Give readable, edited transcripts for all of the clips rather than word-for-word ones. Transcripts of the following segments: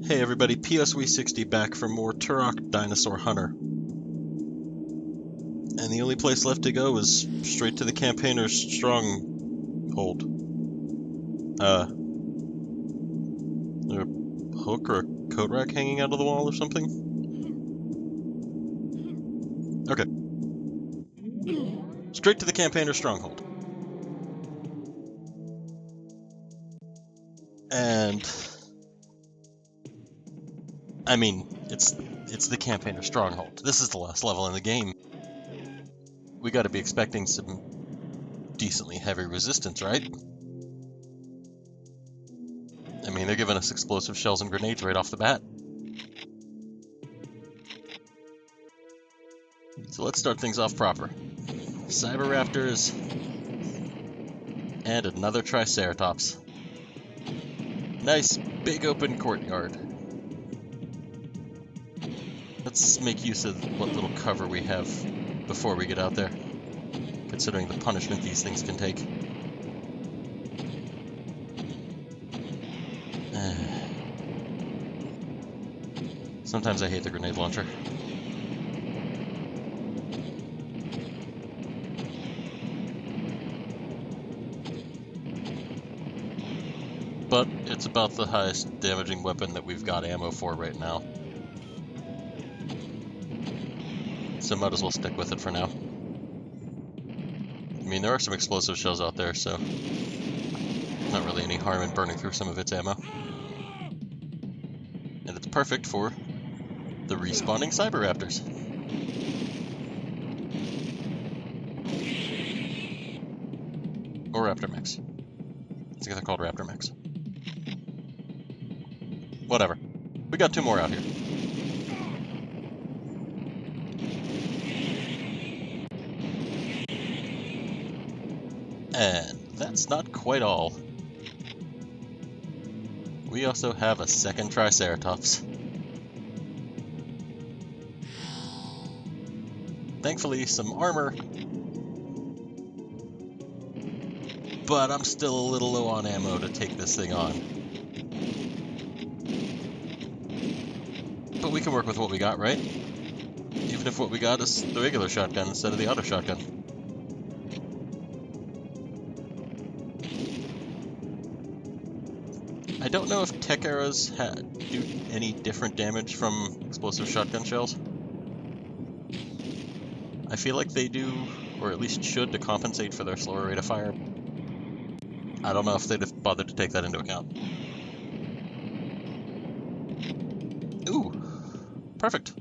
Hey everybody, PSW60 back for more Turok Dinosaur Hunter. And the only place left to go is straight to the campaigner's Stronghold. There a hook or a coat rack hanging out of the wall or something? Okay. Straight to the campaigner's Stronghold. And I mean, it's the campaigner's Stronghold. This is the last level in the game. We gotta be expecting some decently heavy resistance, right? I mean, they're giving us explosive shells and grenades right off the bat. So let's start things off proper. Cyberaptors and another Triceratops. Nice big open courtyard. Let's make use of what little cover we have before we get out there, considering the punishment these things can take. Sometimes I hate the grenade launcher. But it's about the highest damaging weapon that we've got ammo for right now. So might as well stick with it for now. I mean, there are some explosive shells out there, so not really any harm in burning through some of its ammo. And it's perfect for the respawning Cyberaptors. Or Raptor Mechs. I think they're called Raptor Mechs. Whatever. We got two more out here. And that's not quite all. We also have a second Triceratops. Thankfully, some armor. But I'm still a little low on ammo to take this thing on. But we can work with what we got, right? Even if what we got is the regular shotgun instead of the auto shotgun. I don't know if tech arrows do any different damage from explosive shotgun shells. I feel like they do, or at least should, to compensate for their slower rate of fire. I don't know if they'd have bothered to take that into account. Ooh, perfect.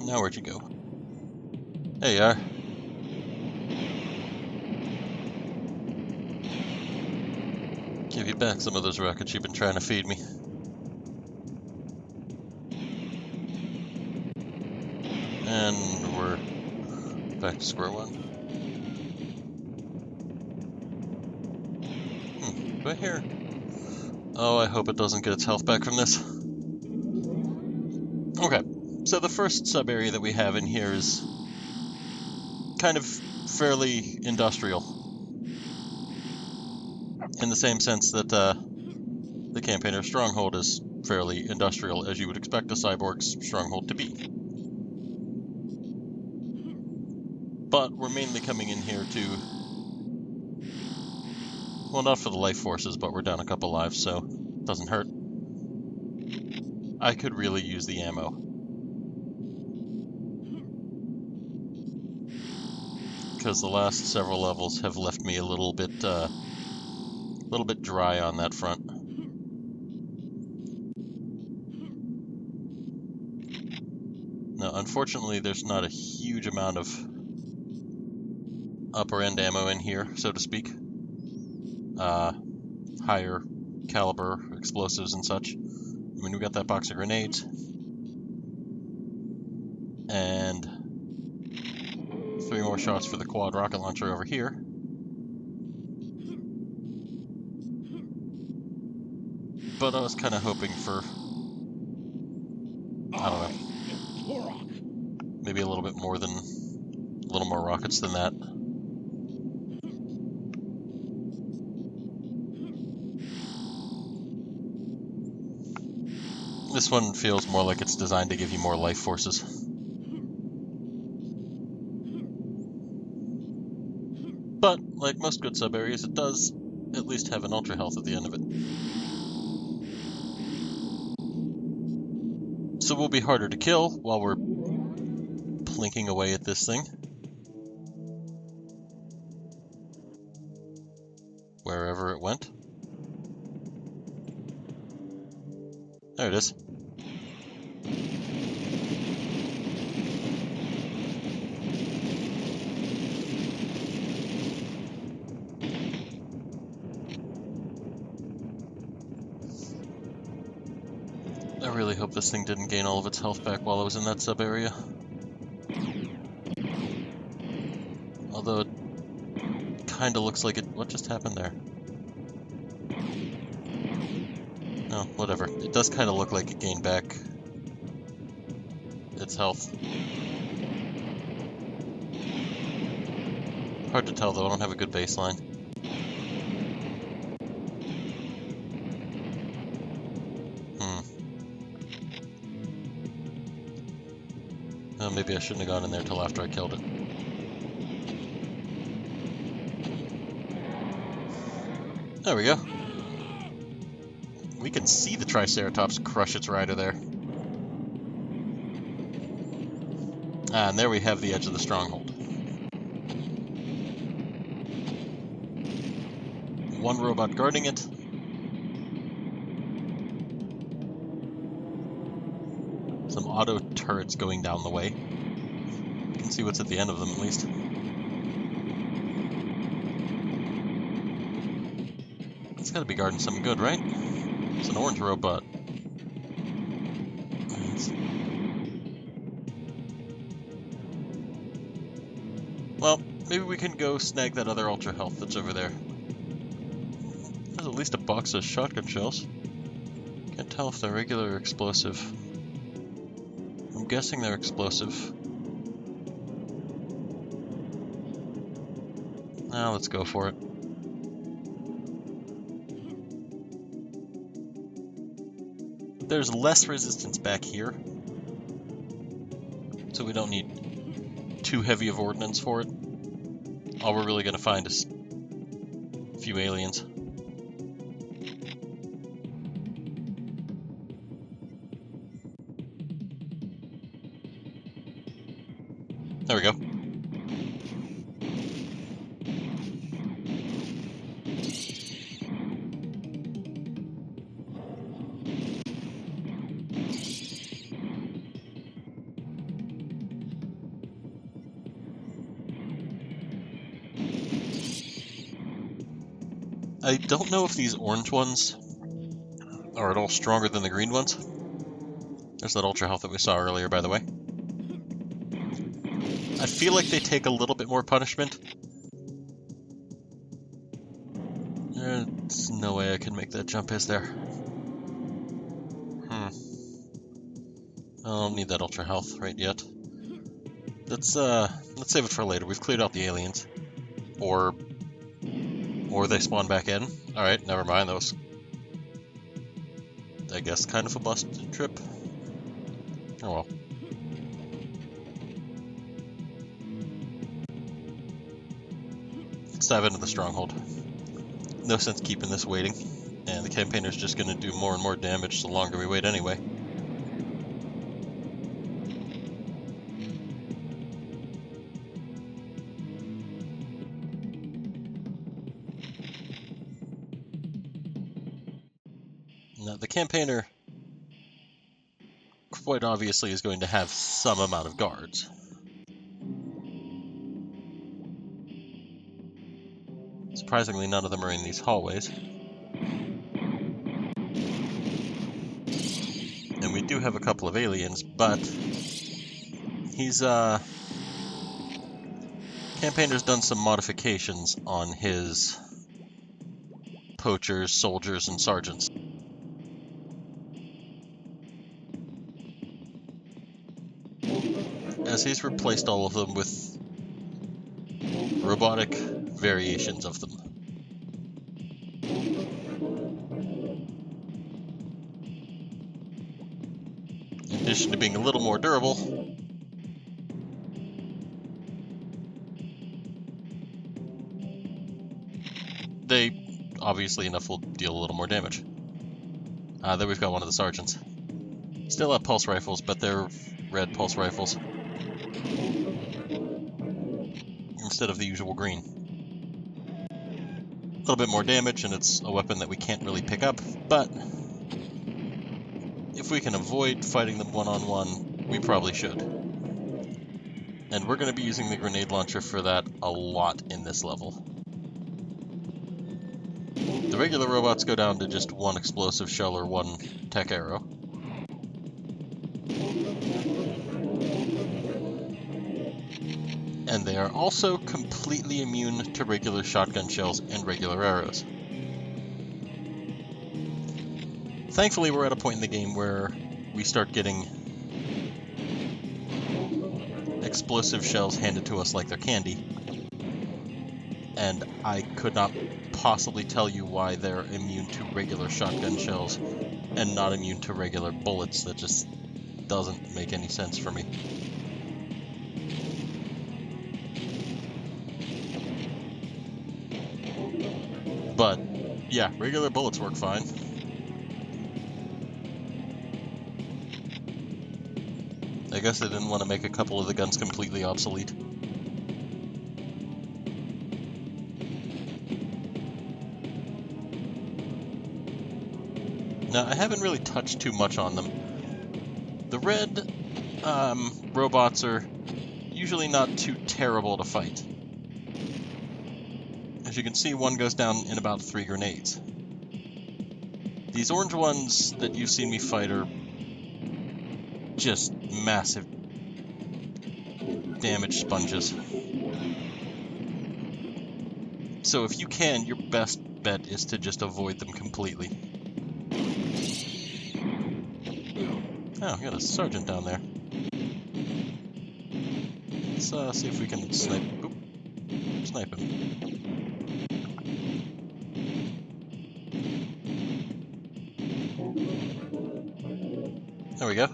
Now where'd you go? There you are. Give you back some of those rockets you've been trying to feed me. And we're back to square one. Do I hear? Oh, I hope it doesn't get its health back from this. Okay, so the first sub-area that we have in here is kind of fairly industrial. In the same sense that the campaigner Stronghold is fairly industrial, as you would expect a cyborg's Stronghold to be. But we're mainly coming in here to, well, not for the life forces, but we're down a couple lives, so it doesn't hurt. I could really use the ammo. Because the last several levels have left me a little bit dry on that front. Now, unfortunately, there's not a huge amount of upper end ammo in here, so to speak. Higher caliber explosives and such. I mean, we got that box of grenades. And 3 more shots for the quad rocket launcher over here. But I was kind of hoping for, I don't know, maybe a little bit more than, a little more rockets than that. This one feels more like it's designed to give you more life forces. But, like most good sub-areas, it does at least have an ultra health at the end of it. So we'll be harder to kill while we're plinking away at this thing. Wherever it went. There it is. I really hope this thing didn't gain all of its health back while I was in that sub-area. Although it kinda looks like it... What just happened there? No, whatever. It does kinda look like it gained back its health. Hard to tell though, I don't have a good baseline. Oh, maybe I shouldn't have gone in there till after I killed it. There we go. We can see the Triceratops crush its rider there. Ah, and there we have the edge of the Stronghold. One robot guarding it. Some auto turrets going down the way. You can see what's at the end of them at least. It's gotta be guarding something good, right? It's an orange robot. Well, maybe we can go snag that other ultra health that's over there. There's at least a box of shotgun shells. Can't tell if they're regular or explosive. I'm guessing they're explosive. Now let's go for it. There's less resistance back here, so we don't need too heavy of ordnance for it. All we're really going to find is a few aliens. There we go. I don't know if these orange ones are at all stronger than the green ones. There's that ultra health that we saw earlier, by the way. I feel like they take a little bit more punishment. There's no way I can make that jump, is there? I don't need that ultra health right yet. Let's save it for later. We've cleared out the aliens. Or they spawn back in. Alright, never mind. That was, I guess, kind of a busted trip. Oh well. Let's dive into the Stronghold. No sense keeping this waiting. And the campaigner's just going to do more and more damage the longer we wait anyway. Now, the campaigner quite obviously is going to have some amount of guards. Surprisingly, none of them are in these hallways. And we do have a couple of aliens, but he's, campaigner's done some modifications on his poachers, soldiers, and sergeants. As he's replaced all of them with robotic variations of them. addition to being a little more durable, they, obviously enough, will deal a little more damage. There we've got one of the sergeants. Still have pulse rifles, but they're red pulse rifles instead of the usual green. A little bit more damage, and it's a weapon that we can't really pick up, but if we can avoid fighting them one-on-one, we probably should. And we're going to be using the grenade launcher for that a lot in this level. The regular robots go down to just one explosive shell or one tech arrow. And they are also completely immune to regular shotgun shells and regular arrows. Thankfully, we're at a point in the game where we start getting explosive shells handed to us like they're candy. And I could not possibly tell you why they're immune to regular shotgun shells and not immune to regular bullets. That just doesn't make any sense for me. But, yeah, regular bullets work fine. I guess they didn't want to make a couple of the guns completely obsolete. Now, I haven't really touched too much on them. The red robots are usually not too terrible to fight. As you can see, one goes down in about 3 grenades. These orange ones that you've seen me fight are just massive damage sponges. So if you can, your best bet is to just avoid them completely. Oh, we got a sergeant down there. Let's see if we can snipe him. There we go.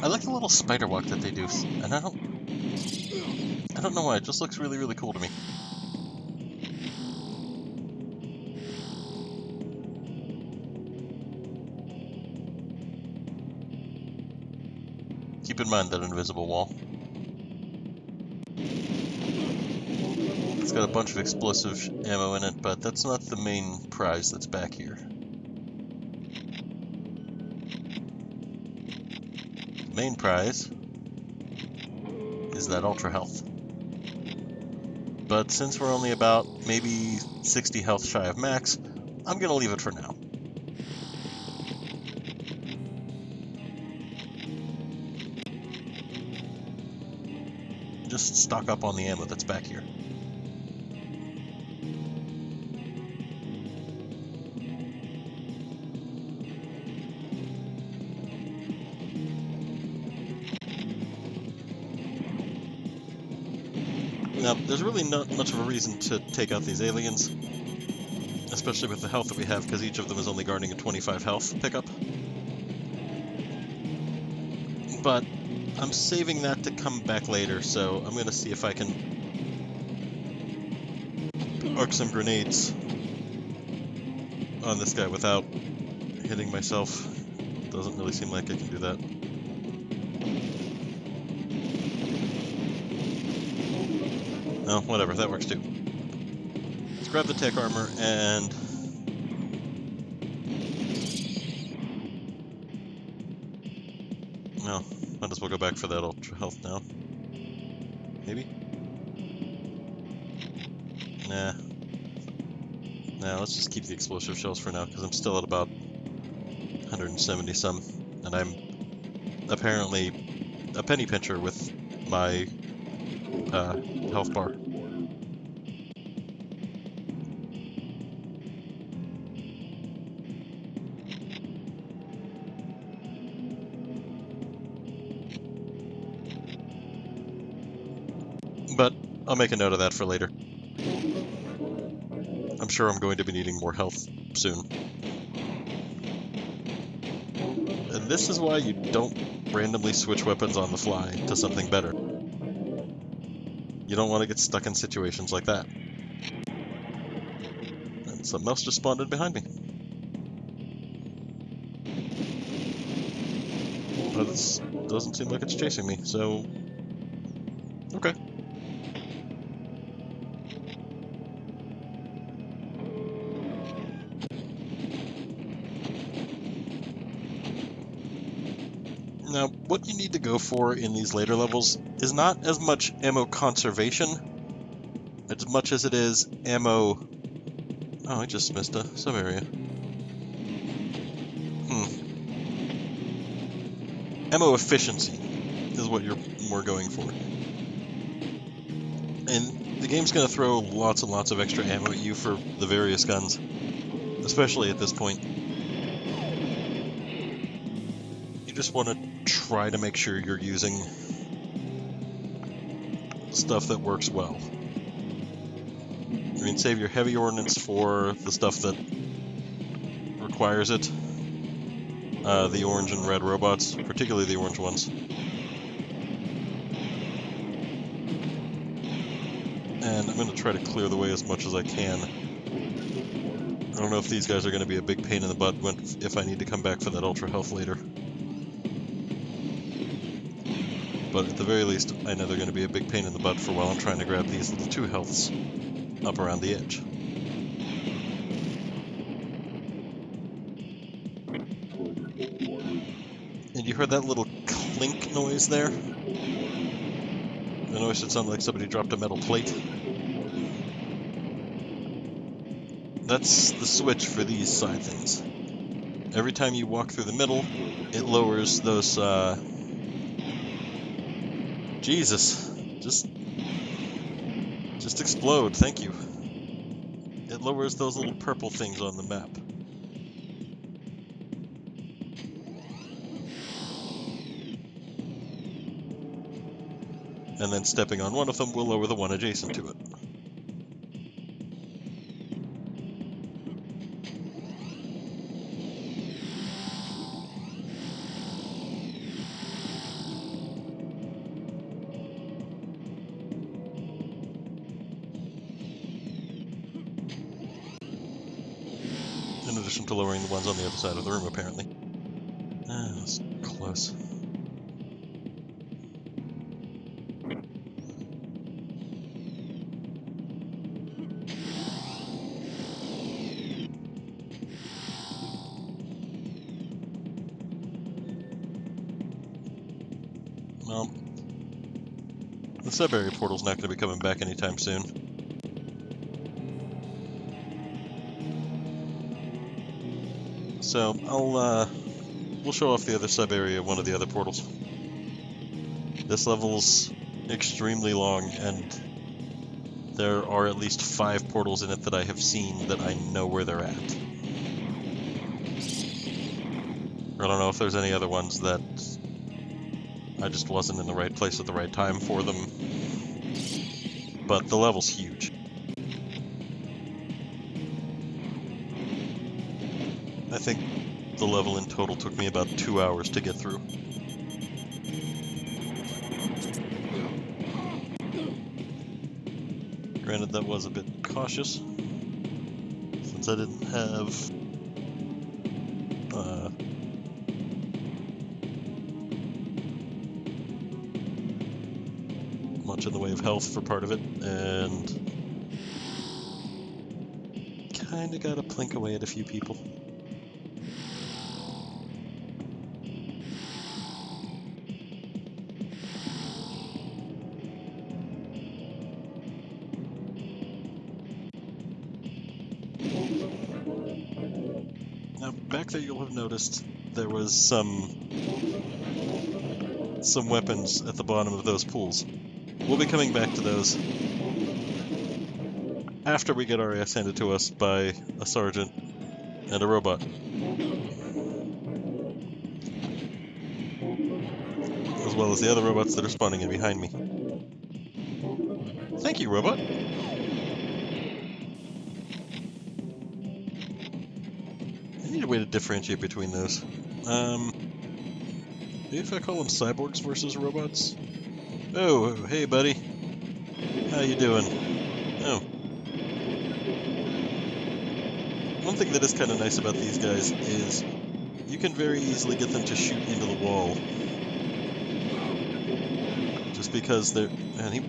I like the little spider walk that they do, and I don't know why, it just looks really, really cool to me. Keep in mind that invisible wall. It's got a bunch of explosive ammo in it, but that's not the main prize that's back here. The main prize is that ultra health. But since we're only about maybe 60 health shy of max, I'm gonna leave it for now. Just stock up on the ammo that's back here. Now, there's really not much of a reason to take out these aliens, especially with the health that we have, because each of them is only guarding a 25 health pickup. But I'm saving that to come back later, so I'm going to see if I can arc some grenades on this guy without hitting myself. Doesn't really seem like I can do that. Oh, whatever, that works too. Let's grab the tech armor and... No, might as well go back for that ultra health now. Maybe? Nah. Nah, let's just keep the explosive shells for now, because I'm still at about 170 some, and I'm apparently a penny pincher with my health bar. But I'll make a note of that for later. I'm sure I'm going to be needing more health soon. And This is why you don't randomly switch weapons on the fly to something better. You don't want to get stuck in situations like that. And something else just spawned in behind me. But it doesn't seem like it's chasing me, so... Okay. Now, what you need to go for in these later levels is not as much ammo conservation, as much as it is ammo... Oh, I just missed a sub-area. Ammo efficiency is what you're more going for. And the game's going to throw lots and lots of extra ammo at you for the various guns, especially at this point. You just want to try to make sure you're using stuff that works well. I mean, save your heavy ordnance for the stuff that requires it. The orange and red robots, particularly the orange ones. And I'm going to try to clear the way as much as I can. I don't know if these guys are going to be a big pain in the butt if I need to come back for that ultra health later. But at the very least, I know they're going to be a big pain in the butt for while I'm trying to grab these little 2 healths up around the edge. And you heard that little clink noise there? The noise that sounded like somebody dropped a metal plate. That's the switch for these side things. Every time you walk through the middle, it lowers those, Jesus. Just explode, thank you. It lowers those little purple things on the map. And then stepping on one of them will lower the one adjacent to it. In addition to lowering the ones on the other side of the room, apparently. Ah, that's close. Well, the sub-area portal's not going to be coming back anytime soon. So, we'll show off the other sub-area, one of the other portals. This level's extremely long, and there are at least 5 portals in it that I have seen that I know where they're at. I don't know if there's any other ones that I just wasn't in the right place at the right time for them, but the level's huge. I think the level in total took me about 2 hours to get through. Granted, that was a bit cautious, since I didn't have much in the way of health for part of it, and kinda gotta plink away at a few people. Now, back there you'll have noticed there was some weapons at the bottom of those pools. We'll be coming back to those after we get our ass handed to us by a sergeant and a robot. As well as the other robots that are spawning in behind me. Thank you, robot! I need a way to differentiate between those. Maybe if I call them cyborgs versus robots? Oh, hey buddy. How you doing? Oh. One thing that is kind of nice about these guys is you can very easily get them to shoot into the wall. Just because they're... And he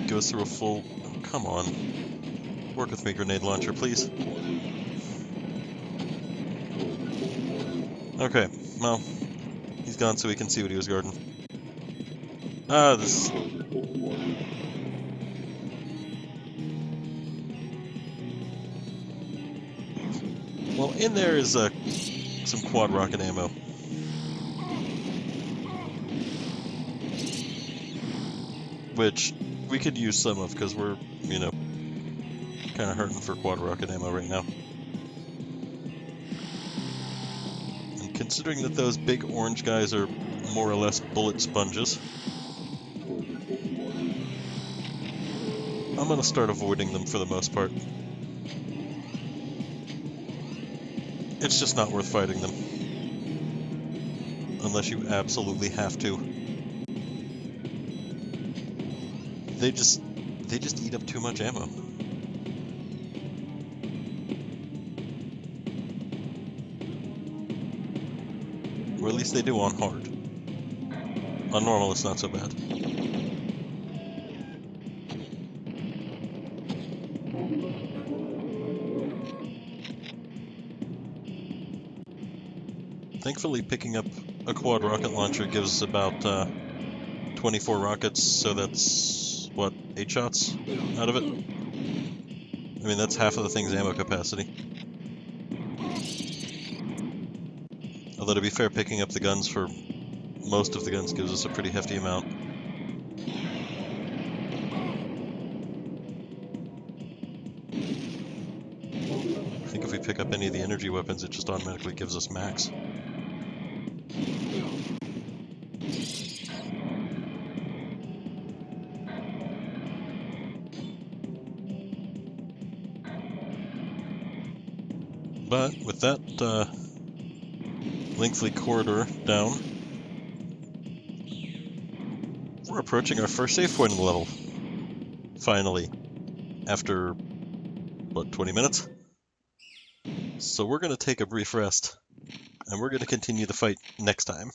goes through a full... Oh, come on. Work with me, grenade launcher, please. Okay, well, he's gone so we can see what he was guarding. Ah, this... Well, in there is some quad rocket ammo. Which we could use some of, because we're, you know, kind of hurting for quad rocket ammo right now. And considering that those big orange guys are more or less bullet sponges, I'm going to start avoiding them for the most part. It's just not worth fighting them. Unless you absolutely have to. They just eat up too much ammo. Or at least they do on hard. On normal, it's not so bad. Thankfully, picking up a quad rocket launcher gives about 24 rockets, so that's, what, 8 shots out of it? I mean, that's half of the thing's ammo capacity. Although, to be fair, picking up the guns for most of the guns gives us a pretty hefty amount. I think if we pick up any of the energy weapons, it just automatically gives us max. But with that lengthy corridor down, we're approaching our first save point in the level. Finally. After, what, 20 minutes? So we're going to take a brief rest, and we're going to continue the fight next time.